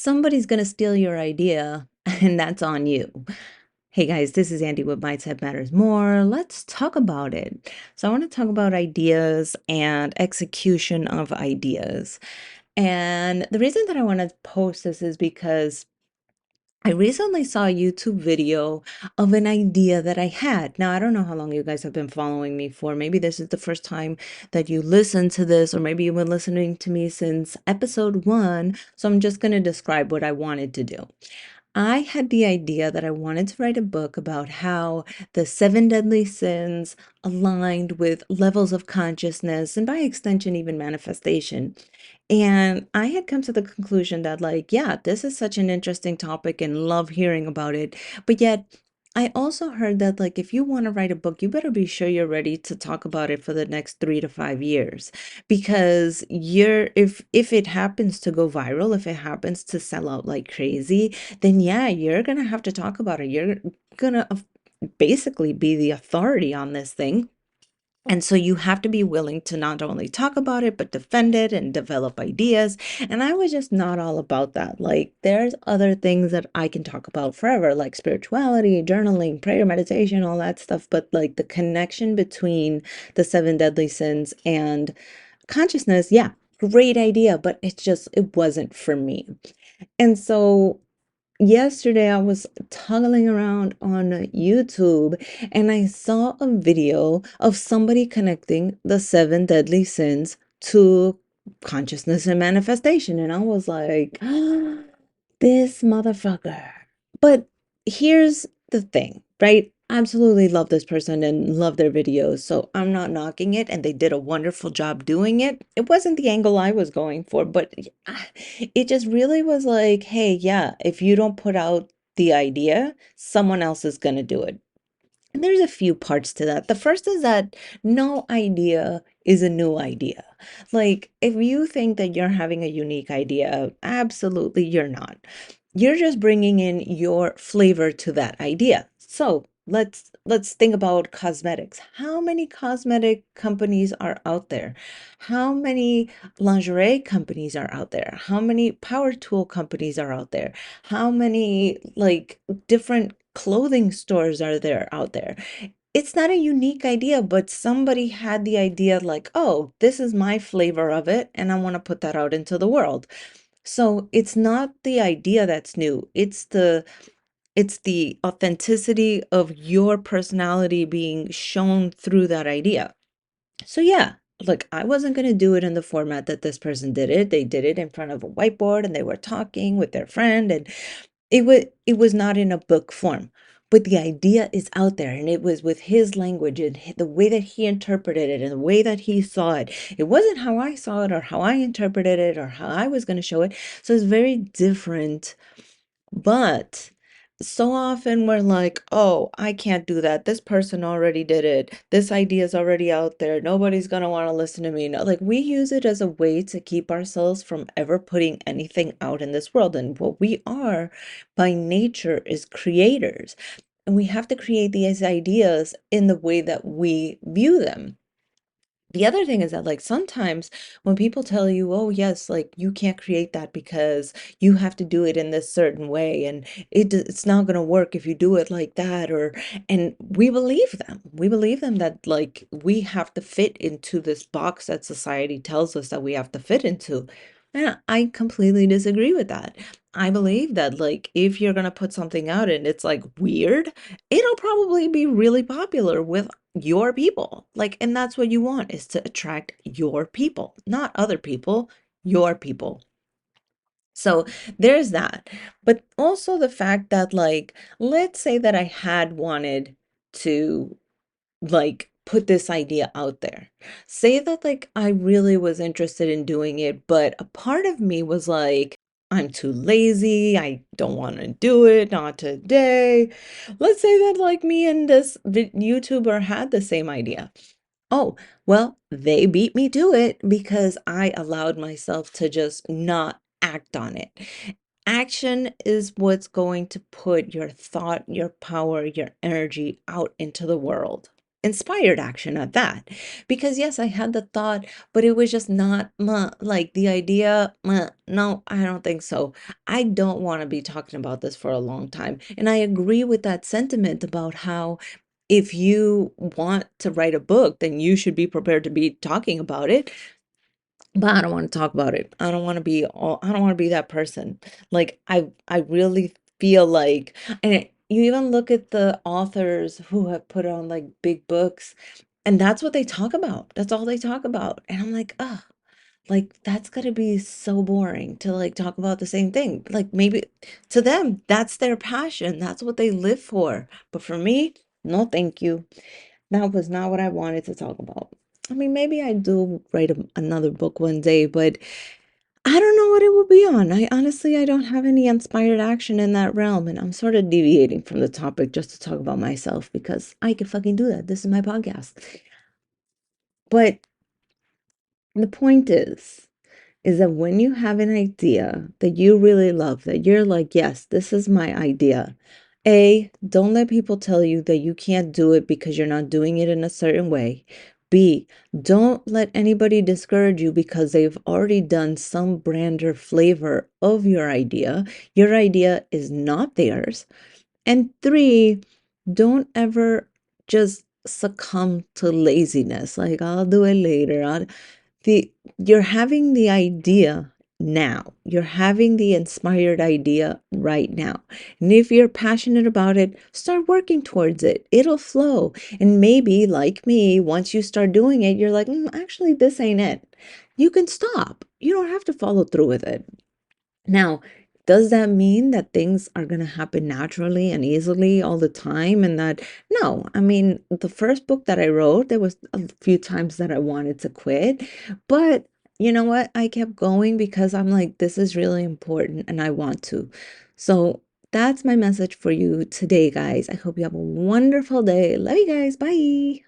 somebody's going to steal your idea, and that's on you. Hey guys, this is Andy with Mindset Matters More. Let's talk about it. So, I want to talk about ideas and execution of ideas. And the reason that I want to post this is because I recently saw a YouTube video of an idea that I had. Now, I don't know how long you guys have been following me for. Maybe this is the first time that you listen to this, or maybe you've been listening to me since episode one. So I'm just going to describe what I wanted to do. I had the idea that I wanted to write a book about how the seven deadly sins aligned with levels of consciousness and by extension, even manifestation. And I had come to the conclusion that, like, yeah, this is such an interesting topic and love hearing about it. But yet, I also heard that, like, if you want to write a book, you better be sure you're ready to talk about it for the next 3 to 5 years. Because if it happens to go viral, if it happens to sell out like crazy, then yeah, you're gonna have to talk about it. You're gonna basically be the authority on this thing. And so you have to be willing to not only talk about it, but defend it and develop ideas. And I was just not all about that. Like, there's other things that I can talk about forever, like spirituality, journaling, prayer, meditation, all that stuff. But like the connection between the seven deadly sins and consciousness, yeah, great idea. But it wasn't for me. And so yesterday I was toggling around on YouTube and I saw a video of somebody connecting the seven deadly sins to consciousness and manifestation. And I was like, this motherfucker. But here's the thing, right? Absolutely love this person and love their videos. So I'm not knocking it, and they did a wonderful job doing it. It wasn't the angle I was going for, but it just really was like, hey, yeah, if you don't put out the idea, someone else is going to do it. And there's a few parts to that. The first is that no idea is a new idea. Like, if you think that you're having a unique idea, absolutely you're not. You're just bringing in your flavor to that idea. So, let's think about cosmetics. How many cosmetic companies are out there? How many lingerie companies are out there? How many power tool companies are out there? How many like different clothing stores are there out there? It's not a unique idea, but somebody had the idea like, oh, this is my flavor of it, and I want to put that out into the world. So it's not the idea that's new. It's the authenticity of your personality being shown through that idea. So yeah, look, I wasn't going to do it in the format that this person did it. They did it in front of a whiteboard and they were talking with their friend, and it was not in a book form, but the idea is out there, and it was with his language and the way that he interpreted it and the way that he saw it. It wasn't how I saw it or how I interpreted it or how I was going to show it. So it's very different. But so often we're like, oh, I can't do that. This person already did it. This idea is already out there. Nobody's going to want to listen to me. No, like, we use it as a way to keep ourselves from ever putting anything out in this world. And what we are by nature is creators. And we have to create these ideas in the way that we view them. The other thing is that, like, sometimes when people tell you, oh, yes, like, you can't create that because you have to do it in this certain way, and it's not going to work if you do it like that, and we believe them. We believe them that, like, we have to fit into this box that society tells us that we have to fit into. And I completely disagree with that. I believe that, like, if you're going to put something out and it's like weird, it'll probably be really popular with your people. Like, and that's what you want, is to attract your people, not other people, your people. So there's that. But also the fact that, like, let's say that I had wanted to, like, put this idea out there. Say that, like, I really was interested in doing it, but a part of me was like, I'm too lazy. I don't want to do it. Not today. Let's say that, like, me and this YouTuber had the same idea. Oh, well, they beat me to it because I allowed myself to just not act on it. Action is what's going to put your thought, your power, your energy out into the world. inspired action at that. Because yes, I had the thought, but it was just not like the idea. No, I don't think so. I don't want to be talking about this for a long time. And I agree with that sentiment about how if you want to write a book, then you should be prepared to be talking about it. But I don't want to talk about it. I don't want to be that person. Like I really feel like, and you even look at the authors who have put on like big books, and that's what they talk about. That's all they talk about. And I'm like, oh, like that's gonna be so boring to like talk about the same thing. Like maybe to them, that's their passion. That's what they live for. But for me, no, thank you. That was not what I wanted to talk about. I mean, maybe I do write another book one day, but I don't know what it will be on. I don't have any inspired action in that realm, and I'm sort of deviating from the topic just to talk about myself because I can fucking do that. This is my podcast. But the point is that when you have an idea that you really love, that you're like, yes, this is my idea. A, don't let people tell you that you can't do it because you're not doing it in a certain way. B, don't let anybody discourage you because they've already done some brand or flavor of your idea. Your idea is not theirs. And three, don't ever just succumb to laziness. Like, I'll do it later. The you're having the idea now. You're having the inspired idea right now. And if you're passionate about it, start working towards it. It'll flow. And maybe, like me, once you start doing it, you're like, actually, this ain't it. You can stop. You don't have to follow through with it. Now, does that mean that things are going to happen naturally and easily all the time? And that, no, I mean, the first book that I wrote, there was a few times that I wanted to quit, but you know what? I kept going because I'm like, this is really important and I want to. So that's my message for you today, guys. I hope you have a wonderful day. Love you guys. Bye.